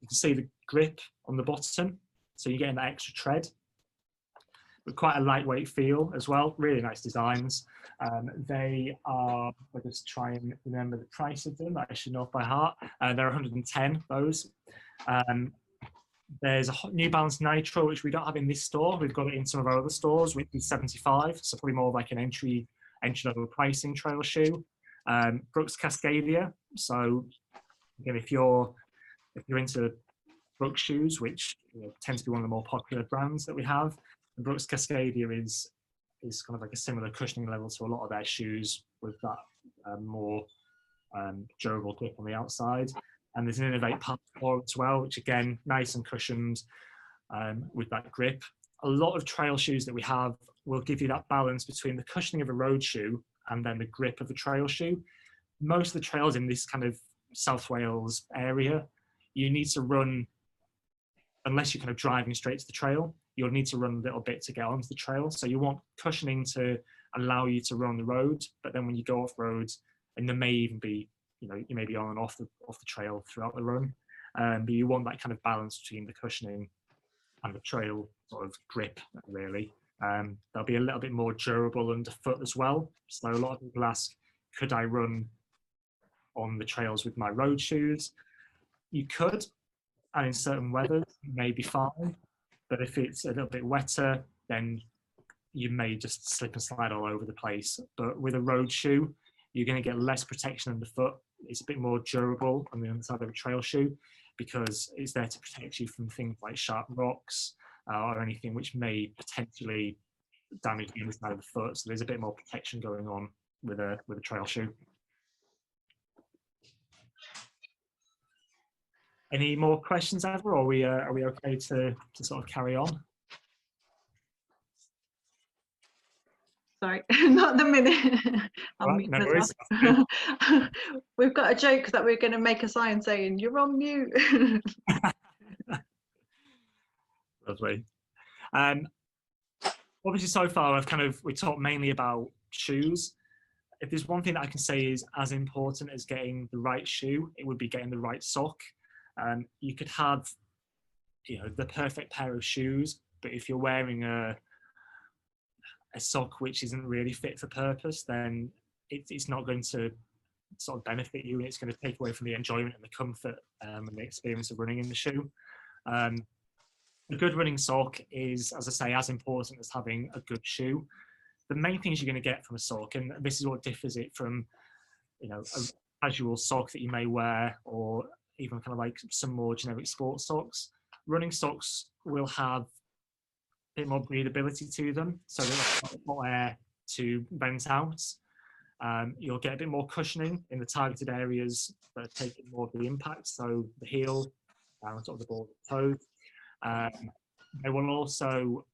You can see the grip on the bottom, so you're getting that extra tread, but quite a lightweight feel as well. Really nice designs. They are, I'll just try and remember the price of them, I should know off by heart. They're 110, those. There's a New Balance Nitro, which we don't have in this store. We've got it in some of our other stores, which is 75, so probably more like an entry level pricing trail shoe. Brooks Cascadia. So again, if you're into Brooks shoes, which tend to be one of the more popular brands that we have, the Brooks Cascadia is kind of like a similar cushioning level to a lot of their shoes, with that more durable grip on the outside. And there's an Innovate Part 4 as well, which again, nice and cushioned with that grip. A lot of trail shoes that we have will give you that balance between the cushioning of a road shoe and then the grip of a trail shoe. Most of the trails in this kind of South Wales area, you need to run, unless you're kind of driving straight to the trail, you'll need to run a little bit to get onto the trail. So you want cushioning to allow you to run the road, but then when you go off road, and there may even be, you may be on and off the trail throughout the run, but you want that kind of balance between the cushioning and the trail sort of grip, really. They'll be a little bit more durable underfoot as well. So a lot of people ask, could I run on the trails with my road shoes? You could, and in certain weather, it may be fine. But if it's a little bit wetter, then you may just slip and slide all over the place. But with a road shoe, you're going to get less protection underfoot. It's a bit more durable on the inside of a trail shoe, because it's there to protect you from things like sharp rocks or anything which may potentially damage the inside of the foot. So there's a bit more protection going on with a trail shoe. Any more questions, Ever, or are we okay to sort of carry on? Sorry, not the minute. Right, no worries. We've got a joke that we're going to make a sign saying you're on mute. Lovely. Obviously, so far we talked mainly about shoes. If there's one thing that I can say is as important as getting the right shoe, it would be getting the right sock. You could have, the perfect pair of shoes, but if you're wearing a sock which isn't really fit for purpose, then it's not going to sort of benefit you, and it's going to take away from the enjoyment and the comfort and the experience of running in the shoe. A good running sock is, as I say, as important as having a good shoe. The main things you're going to get from a sock, and this is what differs it from, a casual sock that you may wear, or even kind of like some more generic sports socks. Running socks will have a bit more breathability to them, so they'll have more air to vent out. You'll get a bit more cushioning in the targeted areas that are taking more of the impact, so the heel, down sort of the ball of the toe. They will also,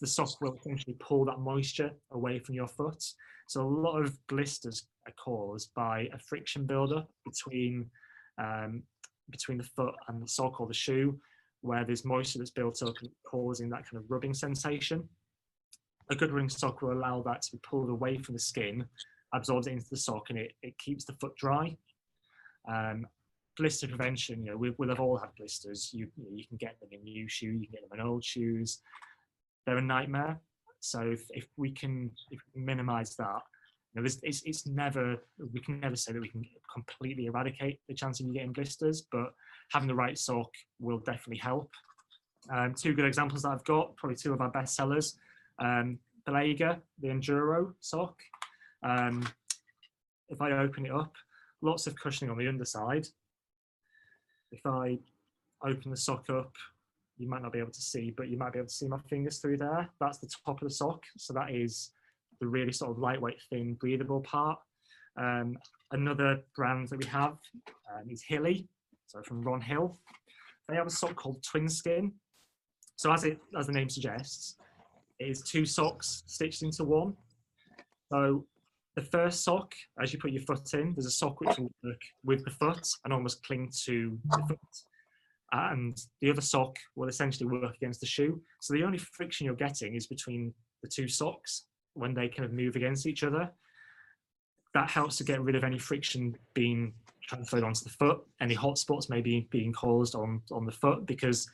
the sock will essentially pull that moisture away from your foot. So a lot of blisters are caused by a friction buildup between the foot and the sock or the shoe, where there's moisture that's built up and causing that kind of rubbing sensation. A good running sock will allow that to be pulled away from the skin, absorbs it into the sock, and it keeps the foot dry. Blister prevention, we'll have all had blisters. You can get them in new shoes, you can get them in old shoes. They're a nightmare. So if we can minimize that, it's never, we can never say that we can completely eradicate the chance of you getting blisters, but having the right sock will definitely help. Two good examples that I've got, probably two of our best sellers. Belega, the Enduro sock. If I open it up, lots of cushioning on the underside. If I open the sock up, you might not be able to see, but you might be able to see my fingers through there. That's the top of the sock. So that is the really sort of lightweight, thin, breathable part. Another brand that we have is Hilly, so from Ron Hill. They have a sock called Twin Skin. So as the name suggests, it is two socks stitched into one. So the first sock, as you put your foot in, there's a sock which will work with the foot and almost cling to the foot. And the other sock will essentially work against the shoe. So the only friction you're getting is between the two socks when they kind of move against each other. That helps to get rid of any friction being transferred onto the foot, any hot spots maybe being caused on the foot, because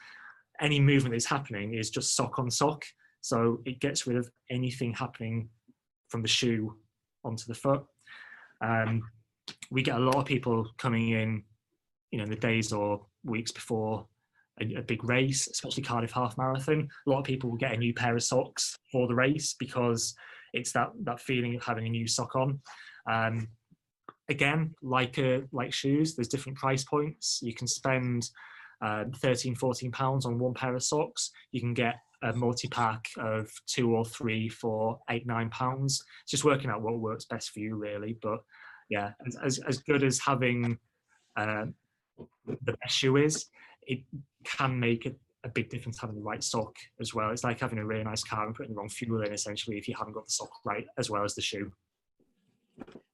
any movement that's happening is just sock on sock. So it gets rid of anything happening from the shoe onto the foot. We get a lot of people coming in, in the days or weeks before a big race, especially Cardiff Half Marathon. A lot of people will get a new pair of socks for the race because it's that feeling of having a new sock on. Again, like shoes, there's different price points. You can spend £13-14 on one pair of socks. You can get a multi-pack of 2 or 3 for £8-9. It's just working out what works best for you, really. But yeah, as good as having the best shoe is, it can make a big difference having the right sock as well. It's like having a really nice car and putting the wrong fuel in, essentially, if you haven't got the sock right as well as the shoe.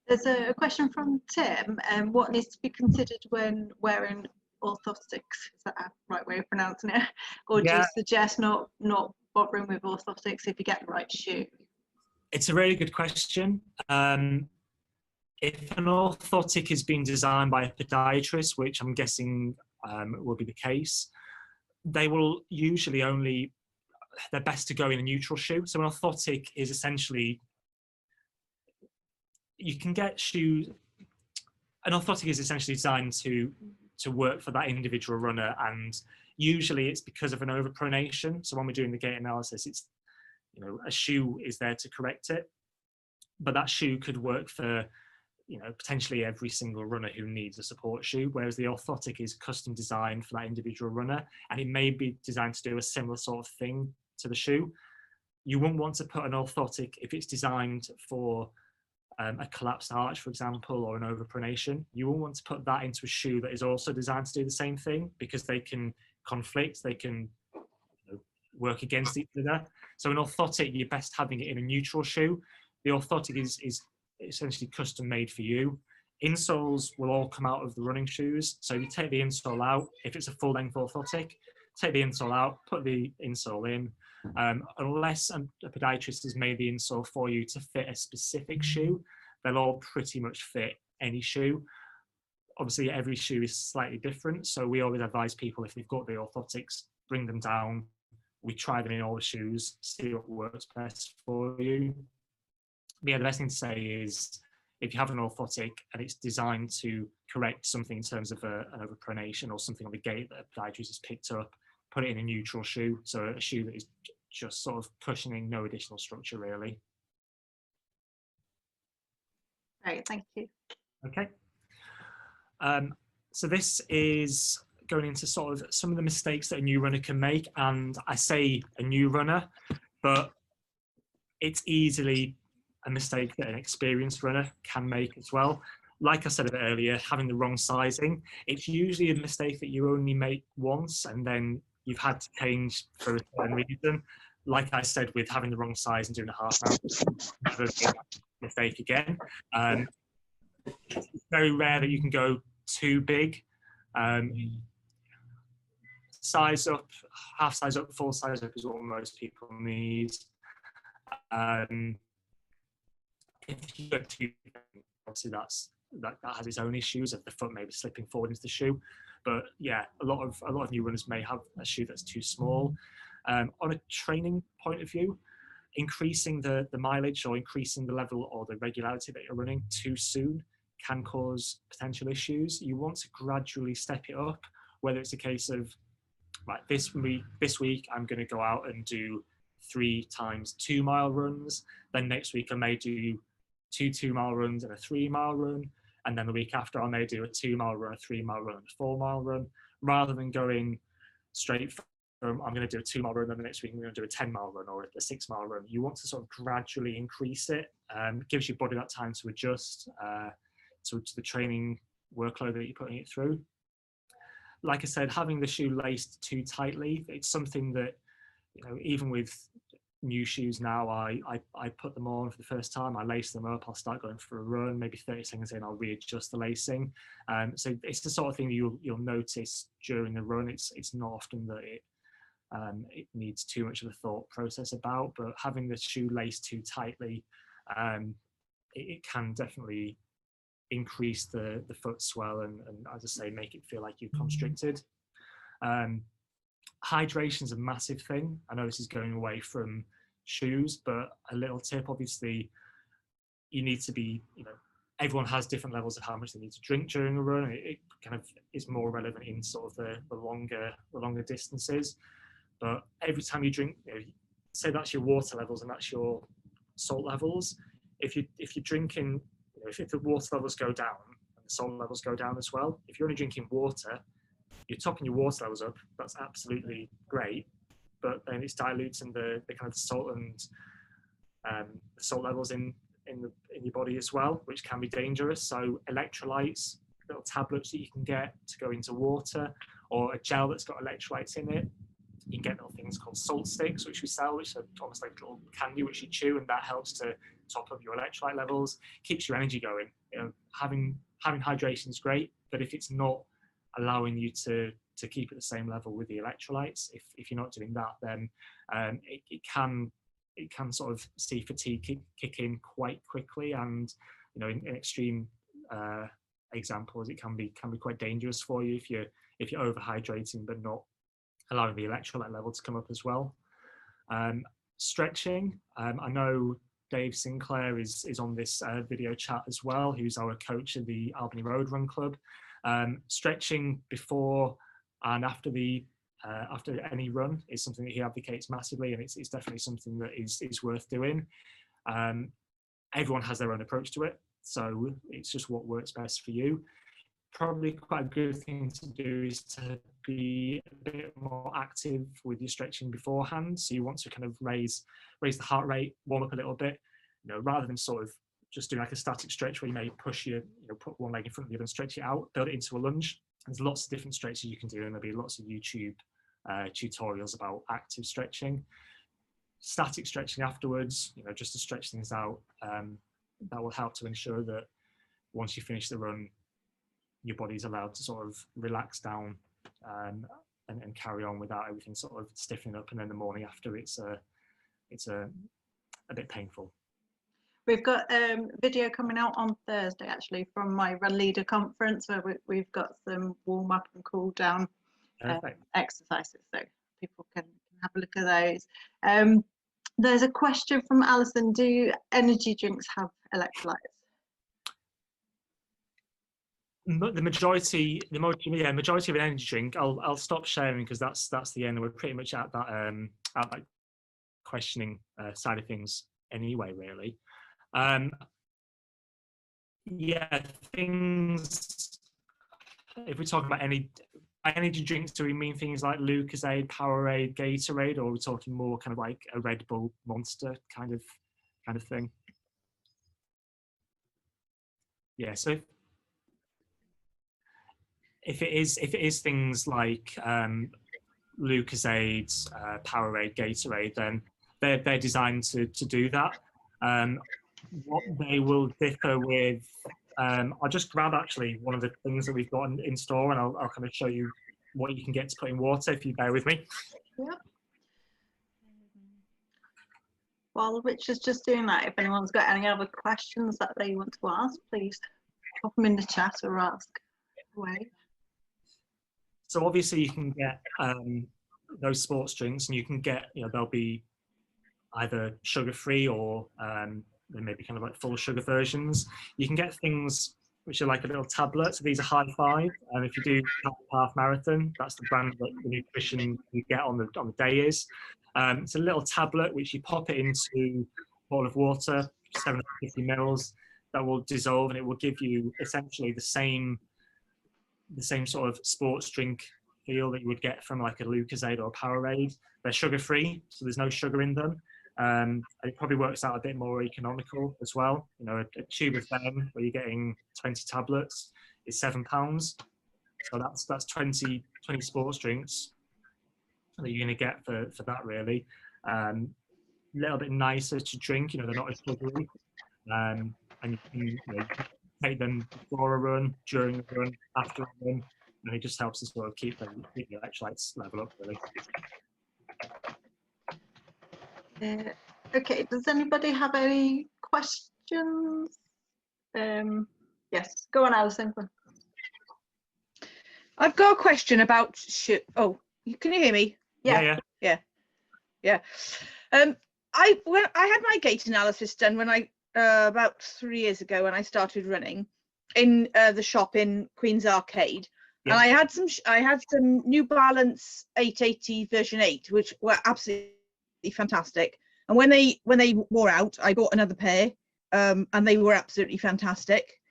There's a question from Tim. What needs to be considered when wearing orthotics? Is that a right way of pronouncing it? Or do you suggest not bothering with orthotics if you get the right shoe? It's a really good question. If an orthotic is being designed by a podiatrist, which I'm guessing will be the case, they will usually they're best to go in a neutral shoe. So an orthotic is essentially, you can get shoes, an orthotic is essentially designed to work for that individual runner, and usually it's because of an overpronation. So when we're doing the gait analysis, it's, a shoe is there to correct it, but that shoe could work for, potentially every single runner who needs a support shoe, whereas the orthotic is custom designed for that individual runner, and it may be designed to do a similar sort of thing to the shoe. You wouldn't want to put an orthotic if it's designed for a collapsed arch, for example, or an overpronation. You won't want to put that into a shoe that is also designed to do the same thing, because they can conflict, they can work against each other. So an orthotic, you're best having it in a neutral shoe. The orthotic is essentially custom made for you. Insoles will all come out of the running shoes. So you take the insole out, if it's a full length orthotic, take the insole out, put the insole in. Unless a podiatrist has made the insole for you to fit a specific shoe, they'll all pretty much fit any shoe. Obviously, every shoe is slightly different, so we always advise people, if they've got the orthotics, bring them down. We try them in all the shoes, see what works best for you. But yeah, the best thing to say is, if you have an orthotic and it's designed to correct something in terms of an overpronation or something on the gait that a podiatrist has picked up, put it in a neutral shoe, so a shoe that is just sort of cushioning, no additional structure, really. Great, thank you. Okay. So this is going into sort of some of the mistakes that a new runner can make, and I say a new runner, but it's easily a mistake that an experienced runner can make as well. Like I said a bit earlier, having the wrong sizing, it's usually a mistake that you only make once and then you've had to change for a certain reason. Like I said, with having the wrong size and doing a half marathon, never make that mistake again. It's very rare that you can go too big. Size up, half size up, full size up is what most people need. If you go too big, obviously that has its own issues of the foot maybe slipping forward into the shoe. But yeah, a lot of new runners may have a shoe that's too small. On a training point of view, increasing the mileage or increasing the level or the regularity that you're running too soon can cause potential issues. You want to gradually step it up, whether it's a case of right, this week I'm going to go out and do 3 times 2 mile runs. Then next week I may do 2 2-mile runs and a 3-mile run. And then the week after I may do a 2-mile run, a 3-mile run, and a 4-mile run, rather than going straight from I'm going to do a 2-mile run, then the next week I'm going to do a 10-mile run or a 6-mile run. You want to sort of gradually increase it. It gives your body that time to adjust to the training workload that you're putting it through. Like I said, having the shoe laced too tightly, it's something that, you know, even with new shoes now, I put them on for the first time, I lace them up, I'll start going for a run, maybe 30 seconds in I'll readjust the lacing. So it's the sort of thing you'll notice during the run. It's not often that it needs too much of a thought process about, but having the shoe laced too tightly, it can definitely increase the foot swell and as I say, make it feel like you're constricted. Hydration is a massive thing. I know this is going away from shoes, but a little tip, obviously you need to be, you know, everyone has different levels of how much they need to drink during a run. It kind of is more relevant in sort of the longer distances. But every time you drink, you know, say that's your water levels and that's your salt levels. If you're drinking, you know, if the water levels go down and the salt levels go down as well, if you're only drinking water, you're topping your water levels up. That's absolutely great, but then it's diluting the kind of salt and the salt levels in your body as well, which can be dangerous. So electrolytes, little tablets that you can get to go into water, or a gel that's got electrolytes in it. You can get little things called salt sticks, which we sell, which are almost like little candy which you chew, and that helps to top up your electrolyte levels, keeps your energy going. You know, having hydration is great, but if it's not allowing you to keep at the same level with the electrolytes, if you're not doing that, then it can sort of see fatigue kick in quite quickly, and you know, in extreme examples, it can be quite dangerous for you if you're overhydrating but not allowing the electrolyte level to come up as well. Stretching, I know Dave Sinclair is on this video chat as well, who's our coach of the Albany Road Run Club. Stretching before and after any run is something that he advocates massively, and it's definitely something that is worth doing. Everyone has their own approach to it, so it's just what works best for you. Probably quite a good thing to do is to be a bit more active with your stretching beforehand. So you want to kind of raise the heart rate, warm up a little bit, you know, rather than sort of just doing like a static stretch where you may push put one leg in front of the other and stretch it out, build it into a lunge. There's lots of different stretches you can do, and there'll be lots of YouTube tutorials about active stretching. Static stretching afterwards, you know, just to stretch things out, that will help to ensure that once you finish the run, your body's allowed to sort of relax down and carry on without everything sort of stiffening up, and then the morning after it's a bit painful. We've got video coming out on Thursday actually from my Run Leader conference, where we've got some warm up and cool down exercises, so people can have a look at those. There's a question from Alison: do energy drinks have electrolytes? The majority of an energy drink, I'll stop sharing because that's the end. We're pretty much at that questioning side of things anyway, really. Yeah, things. If we talk about energy drinks, do we mean things like Lucozade, Powerade, Gatorade, or are we talking more kind of like a Red Bull, Monster kind of thing? Yeah, so if it is things like Lucozade, Powerade, Gatorade, then they're designed to do that. What they will differ with, I'll just grab actually one of the things that we've got in store, and I'll kind of show you what you can get to put in water if you bear with me. Yeah. While Richard's just doing that, if anyone's got any other questions that they want to ask, please pop them in the chat or ask away. So obviously you can get those sports drinks, and you can get, you know, they'll be either sugar-free or there may be kind of like full sugar versions. You can get things which are like a little tablet. So these are high five. And if you do half marathon, that's the brand that the nutrition you get on the day is. It's a little tablet which you pop it into a bowl of water, 750 mils, that will dissolve, and it will give you essentially the same sort of sports drink feel that you would get from like a Lucozade or a Powerade. They're sugar free, so there's no sugar in them. And it probably works out a bit more economical as well. You know, a tube of them where you're getting 20 tablets is £7. So that's 20 sports drinks that you're going to get for that, really. A little bit nicer to drink, you know, they're not as sugary. And you can take them before a run, during a run, after a run, and it just helps to sort of keep your electrolytes level up, really. Okay, does anybody have any questions? Yes, go on, Alison. I've got a question about oh, can you hear me? Yeah. I had my gait analysis done when I about 3 years ago when I started running in the shop in Queen's Arcade. Yeah. And I had some New Balance 880 version 8, which were absolutely fantastic. And when they wore out, I bought another pair, and they were absolutely fantastic.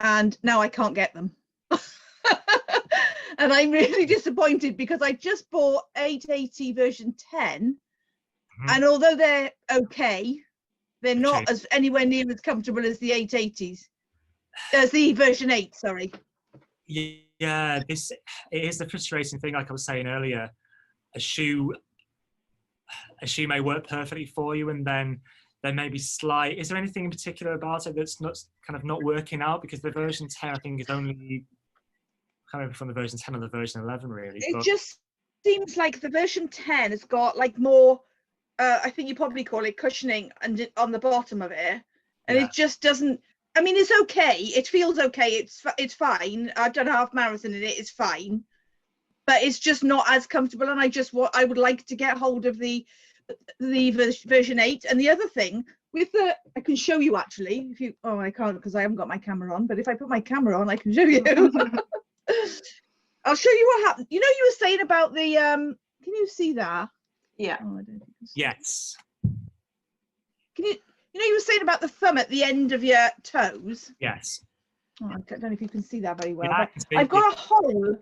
And now I can't get them. And I'm really disappointed because I just bought 880 version 10, and although they're okay, they're not as anywhere near as comfortable as the 880s, as the version 8. Sorry. Yeah, it is the frustrating thing. Like I was saying earlier, a shoe may work perfectly for you, and then there may be slight. Is there anything in particular about it that's not working out? Because the version 10, I think, is only kind of from the version 10 or the version 11, really. It just seems like the version 10 has got like more, I think you probably call it cushioning and on the bottom of it, and it just doesn't. I mean, it's okay. It feels okay. It's fine. I've done a half marathon in it. It's fine, but it's just not as comfortable. And I would like to get hold of the version 8. And the other thing with I can show you actually. If you, I can't because I haven't got my camera on. But if I put my camera on, I can show you. I'll show you what happened. You know, you were saying about the can you see that? Yeah. I don't think yes. Can you? You know, you were saying about the thumb at the end of your toes. Yes. I don't know if you can see that very well. Yeah, but I've got a hole.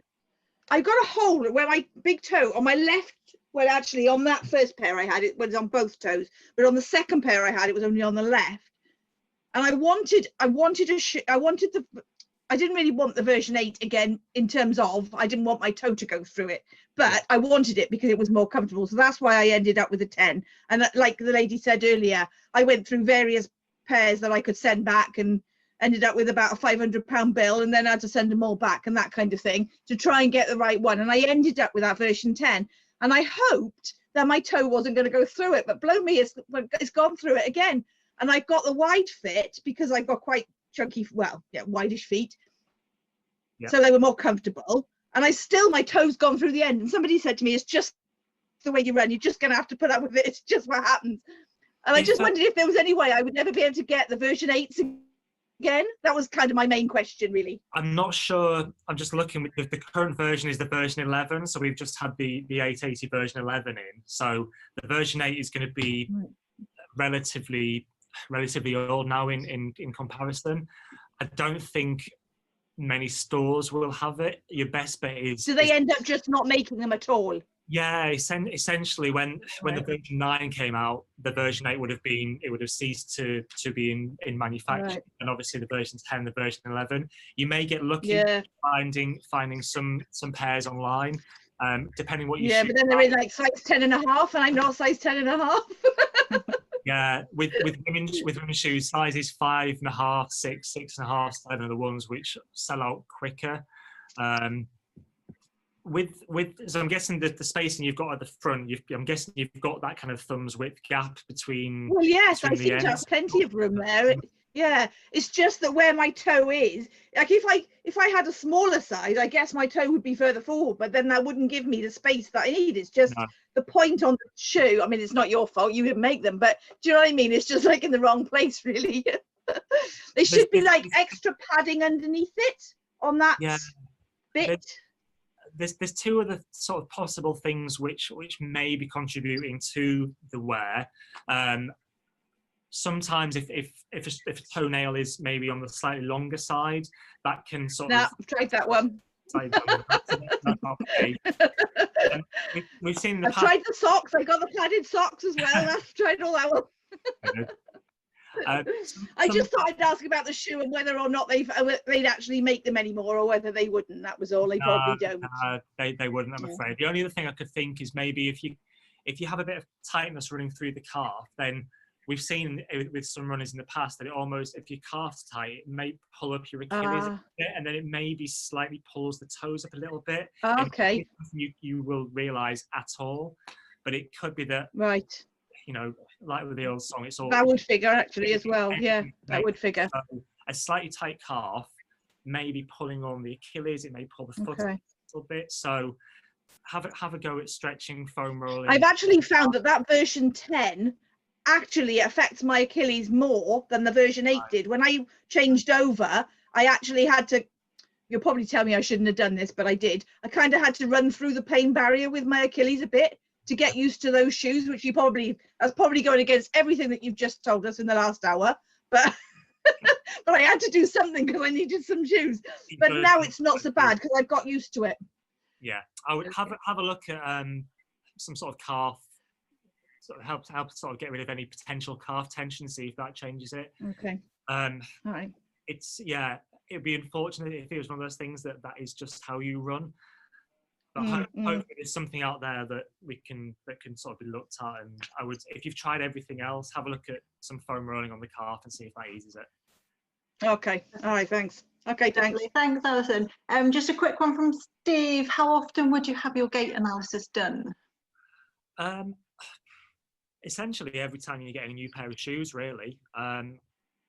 I've got a hole where my big toe on my left. Well, actually, on that first pair I had, it was on both toes, but on the second pair I had, it was only on the left. And I didn't really want the version 8 again in terms of I didn't want my toe to go through it, but I wanted it because it was more comfortable. So that's why I ended up with a 10. And like the lady said earlier, I went through various pairs that I could send back and ended up with about a £500 bill, and then had to send them all back and that kind of thing to try and get the right one. And I ended up with that version 10. And I hoped that my toe wasn't going to go through it, but blow me, it's gone through it again. And I've got the wide fit because I've got quite chunky, wideish feet. Yeah. So they were more comfortable. And my toes gone through the end. And somebody said to me, it's just the way you run. You're just going to have to put up with it. It's just what happens. And I just wondered if there was any way I would never be able to get the version 8s again. That was kind of my main question, really. I'm not sure. I'm just looking. The current version is the version 11. So we've just had the 880 version 11 in. So the version 8 is going to be relatively old now in comparison. I don't think many stores will have it. Your best bet is. Do they end up just not making them at all? Yeah, essentially, when the version 9 came out, the version 8 would have ceased to be in manufacture, and obviously the version 10, the version 11. You may get lucky finding some pairs online, depending what you. Yeah, but then they're in like size 10.5, and I'm not size 10.5. Yeah, with women's shoes, sizes 5.5, 6, 6.5, 7 are the ones which sell out quicker. So I'm guessing the spacing you've got at the front, I'm guessing you've got that kind of thumbs width gap between. Well, yes, I seem to have plenty of room there. It's just that where my toe is, like if I had a smaller size, I guess my toe would be further forward, but then that wouldn't give me the space that I need. It's just the point on the shoe. I mean, it's not your fault, you didn't make them, but do you know what I mean? It's just like in the wrong place, really. There should be like extra padding underneath it on that bit. There's two other sort of possible things which may be contributing to the wear. Sometimes if a toenail is maybe on the slightly longer side, that can sort of. I've tried that one. We've seen the. I've tried the socks. I got the padded socks as well. I've tried all that one. I just thought I'd ask about the shoe and whether or not they'd actually make them anymore, or whether they wouldn't. That was all. They probably don't. They wouldn't, I'm afraid. The only other thing I could think is maybe if you have a bit of tightness running through the calf, then we've seen with some runners in the past that it almost, if your calf's tight, it may pull up your Achilles a bit, and then it maybe slightly pulls the toes up a little bit. Okay. You will realise at all, but it could be that. Right. You know, like with the old song, it's all. That would figure actually as well. Yeah, that would figure. So a slightly tight calf may be pulling on the Achilles. It may pull the foot a little bit. So have a go at stretching, foam rolling. I've actually found that version 10 actually affects my Achilles more than the version 8 did. When I changed over, I actually had to. You'll probably tell me I shouldn't have done this, but I did. I kind of had to run through the pain barrier with my Achilles a bit to get used to those shoes, which that's probably going against everything that you've just told us in the last hour. But but I had to do something because I needed some shoes. But now it's not so bad because I've got used to it. Yeah, I would have a look at some sort of calf, sort of help sort of get rid of any potential calf tension, see if that changes it. Okay. All right. It'd be unfortunate if it was one of those things that is just how you run. But hopefully there's something out there that can sort of be looked at. And I would, if you've tried everything else, have a look at some foam rolling on the calf and see if that eases it. Okay. All right. Thanks. Okay. Thanks. Thanks, Alison. Just a quick one from Steve. How often would you have your gait analysis done? Essentially every time you get a new pair of shoes, really.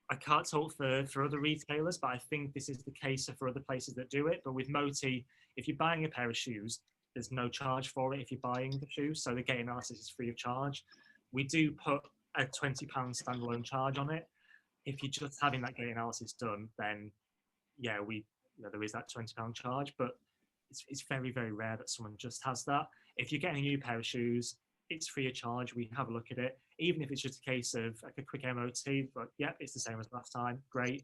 I can't talk for other retailers, but I think this is the case for other places that do it. But with Moti, if you're buying a pair of shoes, there's no charge for it if you're buying the shoes. So the gait analysis is free of charge. We do put a £20 standalone charge on it. If you're just having that gait analysis done, then yeah, there is that £20 charge. But it's very, very rare that someone just has that. If you're getting a new pair of shoes, it's free of charge. We have a look at it, even if it's just a case of like a quick MOT. But yeah, it's the same as last time. Great.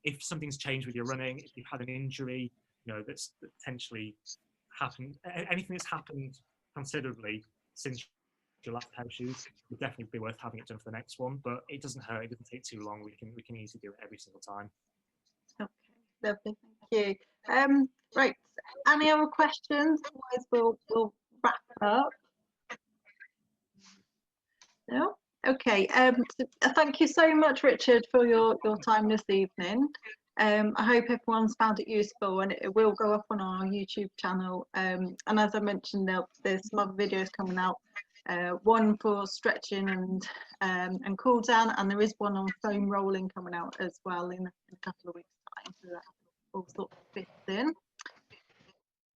If something's changed with your running, if you've had an injury, that's potentially happened, anything that's happened considerably since your last pair of shoes, would definitely be worth having it done for the next one. But it doesn't hurt. It doesn't take too long. We can easily do it every single time. Okay, lovely. Thank you. Right. Any other questions? Otherwise, we'll wrap up. No? Okay. Thank you so much, Richard, for your time this evening. I hope everyone's found it useful, and it will go up on our YouTube channel. And as I mentioned, there's some other videos coming out. One for stretching and cool down, and there is one on foam rolling coming out as well in a couple of weeks' time. So that all sort of fits in.